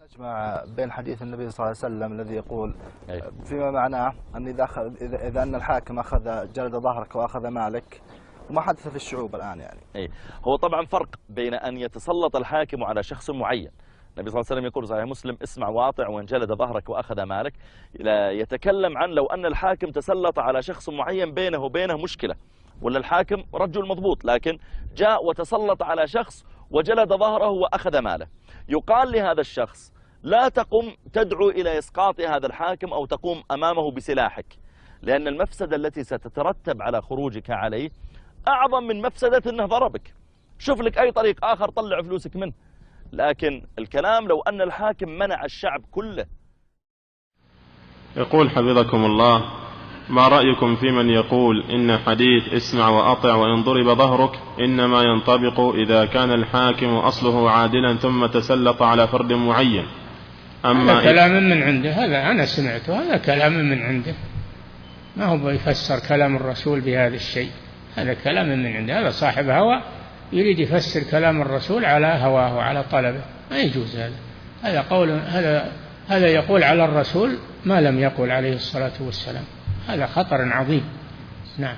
نجمع بين حديث النبي صلى الله عليه وسلم الذي يقول أي. فيما معناه أن إذا أن الحاكم أخذ جلد ظهرك وأخذ مالك، وما حدث في الشعوب الآن يعني. أي. هو طبعا فرق بين أن يتسلط الحاكم على شخص معين. النبي صلى الله عليه وسلم يقول صحيح مسلم: اسمع واطع وإن جلد ظهرك وأخذ مالك. لا يتكلم عن لو أن الحاكم تسلط على شخص معين بينه وبينه مشكلة، ولا الحاكم رجل مضبوط لكن جاء وتسلط على شخص وجلد ظهره وأخذ ماله، يقال لهذا الشخص: لا تقم تدعو إلى إسقاط هذا الحاكم أو تقوم أمامه بسلاحك، لأن المفسدة التي ستترتب على خروجك عليه أعظم من مفسدة أنه ضربك. شوف لك أي طريق آخر طلع فلوسك منه. لكن الكلام لو أن الحاكم منع الشعب كله. يقول حفظكم الله: ما رأيكم في من يقول إن حديث اسمع وأطع وإن ضرب ظهرك إنما ينطبق إذا كان الحاكم أصله عادلا ثم تسلط على فرد معين؟ هذا كلام من عنده، هذا أنا سمعته، هذا كلام من عنده، ما هو يفسر كلام الرسول بهذا الشيء، هذا كلام من عنده، هذا صاحب هوى يريد يفسر كلام الرسول على هواه وعلى طلبه، ما يجوز هذا. هذا قول هذا يقول على الرسول ما لم يقل عليه الصلاة والسلام، هذا خطر عظيم. نعم.